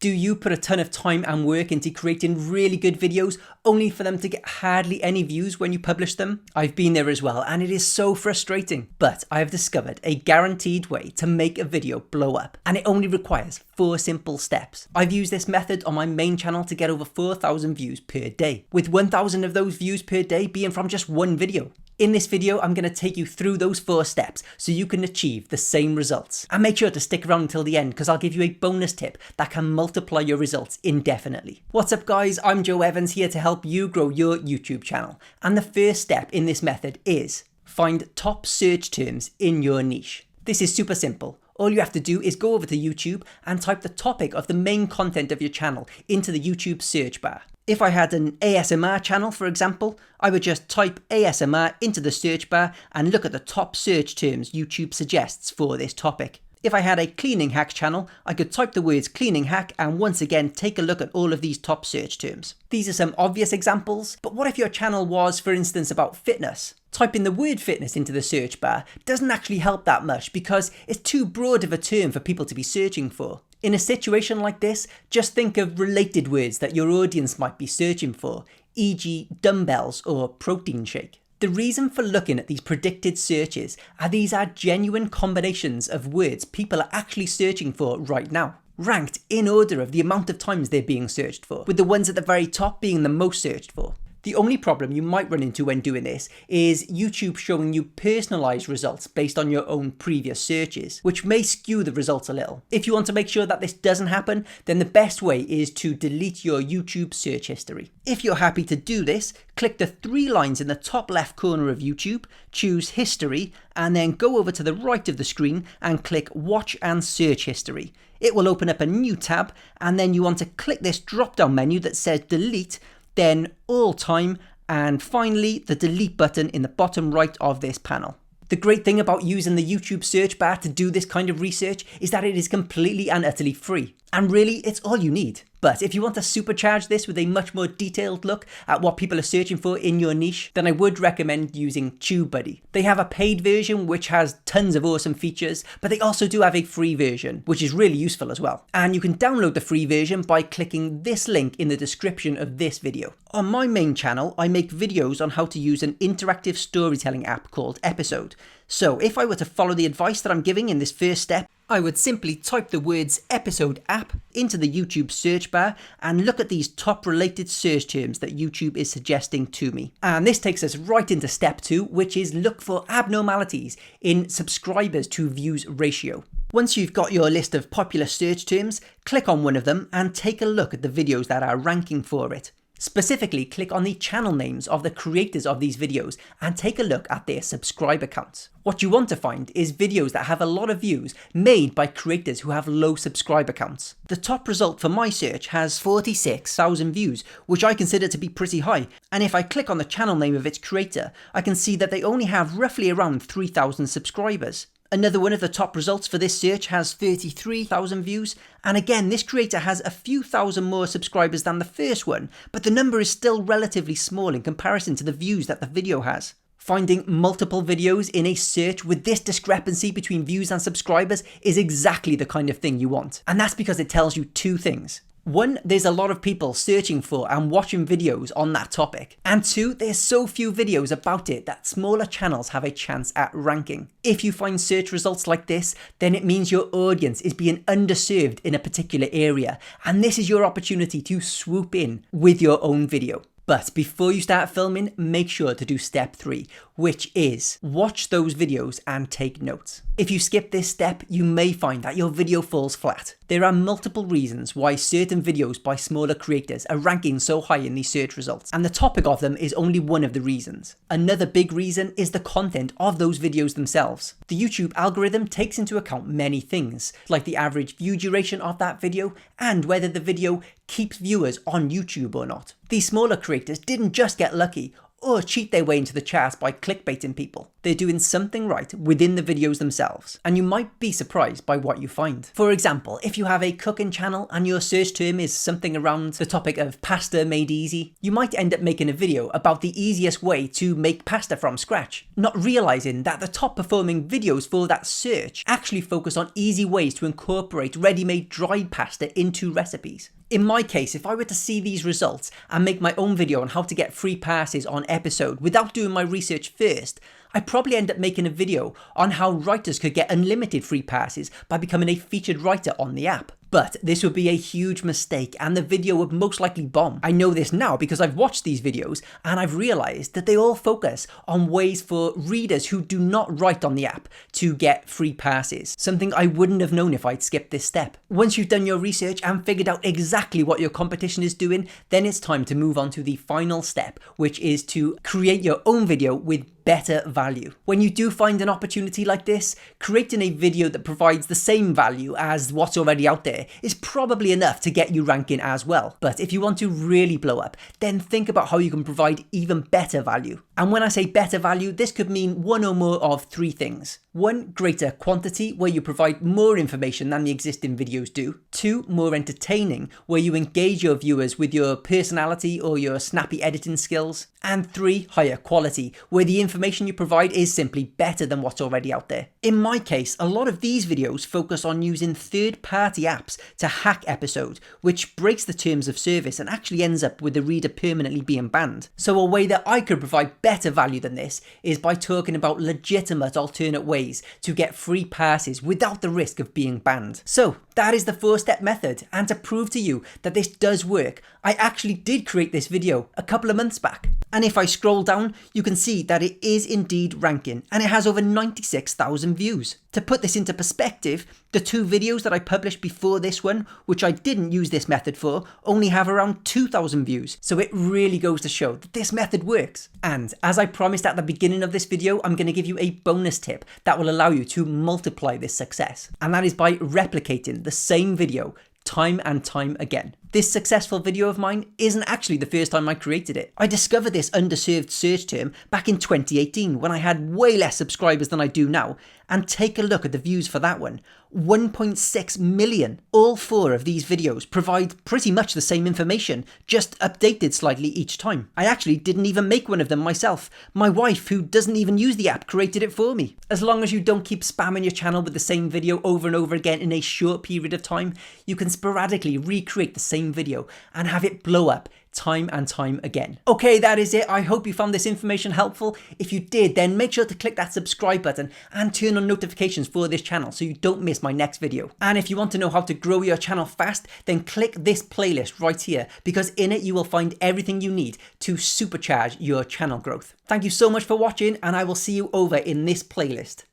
Do you put a ton of time and work into creating really good videos only for them to get hardly any views when you publish them? I've been there as well, and it is so frustrating. But I have discovered a guaranteed way to make a video blow up, and it only requires 4 simple steps. I've used this method on my main channel to get over 4,000 views per day, with 1,000 of those views per day being from just one video. In this video, I'm going to take you through those 4 steps so you can achieve the same results. And make sure to stick around until the end because I'll give you a bonus tip that can multiply your results indefinitely. What's up guys, I'm Joe Evans here to help you grow your YouTube channel. And the first step in this method is find top search terms in your niche. This is super simple. All you have to do is go over to YouTube and type the topic of the main content of your channel into the YouTube search bar. If I had an ASMR channel, for example, I would just type ASMR into the search bar and look at the top search terms YouTube suggests for this topic. If I had a cleaning hack channel, I could type the words cleaning hack and once again take a look at all of these top search terms. These are some obvious examples, but what if your channel was, for instance, about fitness? Typing the word fitness into the search bar doesn't actually help that much because it's too broad of a term for people to be searching for. In a situation like this, just think of related words that your audience might be searching for, e.g. dumbbells or protein shake. The reason for looking at these predicted searches are these are genuine combinations of words people are actually searching for right now, ranked in order of the amount of times they're being searched for, with the ones at the very top being the most searched for. The only problem you might run into when doing this is YouTube showing you personalized results based on your own previous searches, which may skew the results a little. If you want to make sure that this doesn't happen, then the best way is to delete your YouTube search history. If you're happy to do this, click the 3 lines in the top left corner of YouTube, choose History, and then go over to the right of the screen and click Watch and Search History. It will open up a new tab, and then you want to click this drop-down menu that says Delete, then All Time, and finally the delete button in the bottom right of this panel. The great thing about using the YouTube search bar to do this kind of research is that it is completely and utterly free. And really, it's all you need. But if you want to supercharge this with a much more detailed look at what people are searching for in your niche, then I would recommend using TubeBuddy. They have a paid version which has tons of awesome features, but they also do have a free version, which is really useful as well. And you can download the free version by clicking this link in the description of this video. On my main channel, I make videos on how to use an interactive storytelling app called Episode. So if I were to follow the advice that I'm giving in this first step, I would simply type the words Episode app into the YouTube search bar and look at these top related search terms that YouTube is suggesting to me. And this takes us right into step 2, which is look for abnormalities in subscribers to views ratio. Once you've got your list of popular search terms, click on one of them and take a look at the videos that are ranking for it. Specifically, click on the channel names of the creators of these videos and take a look at their subscriber counts. What you want to find is videos that have a lot of views made by creators who have low subscriber counts. The top result for my search has 46,000 views, which I consider to be pretty high. And if I click on the channel name of its creator, I can see that they only have roughly around 3,000 subscribers. Another one of the top results for this search has 33,000 views, and again this creator has a few thousand more subscribers than the first one, but the number is still relatively small in comparison to the views that the video has. Finding multiple videos in a search with this discrepancy between views and subscribers is exactly the kind of thing you want, and that's because it tells you 2 things. 1, there's a lot of people searching for and watching videos on that topic. And 2, there's so few videos about it that smaller channels have a chance at ranking. If you find search results like this, then it means your audience is being underserved in a particular area. And this is your opportunity to swoop in with your own video. But before you start filming, make sure to do step 3, which is watch those videos and take notes. If you skip this step, you may find that your video falls flat. There are multiple reasons why certain videos by smaller creators are ranking so high in these search results, and the topic of them is only one of the reasons. Another big reason is the content of those videos themselves. The YouTube algorithm takes into account many things, like the average view duration of that video and whether the video keeps viewers on YouTube or not. These smaller creators didn't just get lucky. or cheat their way into the charts by clickbaiting people. They're doing something right within the videos themselves, and you might be surprised by what you find. For example, if you have a cooking channel and your search term is something around the topic of pasta made easy, you might end up making a video about the easiest way to make pasta from scratch, not realizing that the top performing videos for that search actually focus on easy ways to incorporate ready-made dried pasta into recipes. In my case, if I were to see these results and make my own video on how to get free passes on episode without doing my research first, I'd probably end up making a video on how writers could get unlimited free passes by becoming a featured writer on the app. But this would be a huge mistake and the video would most likely bomb. I know this now because I've watched these videos and I've realized that they all focus on ways for readers who do not write on the app to get free passes, something I wouldn't have known if I'd skipped this step. Once you've done your research and figured out exactly what your competition is doing, then it's time to move on to the final step, which is to create your own video with better value. When you do find an opportunity like this, creating a video that provides the same value as what's already out there is probably enough to get you ranking as well. But if you want to really blow up, then think about how you can provide even better value. And when I say better value, this could mean one or more of three things. 1, greater quantity, where you provide more information than the existing videos do. 2, more entertaining, where you engage your viewers with your personality or your snappy editing skills. And 3, higher quality, where the information you provide is simply better than what's already out there. In my case, a lot of these videos focus on using third-party apps to hack episodes, which breaks the terms of service and actually ends up with the reader permanently being banned. So a way that I could provide better value than this is by talking about legitimate alternate ways to get free passes without the risk of being banned. So that is the 4-step method, and to prove to you that this does work, I actually did create this video a couple of months back. And if I scroll down, you can see that it is indeed ranking, and it has over 96,000 views. To put this into perspective, the 2 videos that I published before this one, which I didn't use this method for, only have around 2,000 views. So it really goes to show that this method works. And as I promised at the beginning of this video, I'm going to give you a bonus tip that will allow you to multiply this success. And that is by replicating the same video time and time again. This successful video of mine isn't actually the first time I created it. I discovered this underserved search term back in 2018 when I had way less subscribers than I do now, and take a look at the views for that one. 1.6 million. All 4 of these videos provide pretty much the same information, just updated slightly each time. I actually didn't even make one of them myself. My wife, who doesn't even use the app, created it for me. As long as you don't keep spamming your channel with the same video over and over again in a short period of time, you can sporadically recreate the same video and have it blow up time and time again. Okay, that is it. I hope you found this information helpful. If you did, then make sure to click that subscribe button and turn on notifications for this channel so you don't miss my next video. And if you want to know how to grow your channel fast, then click this playlist right here, because in it you will find everything you need to supercharge your channel growth. Thank you so much for watching, and I will see you over in this playlist.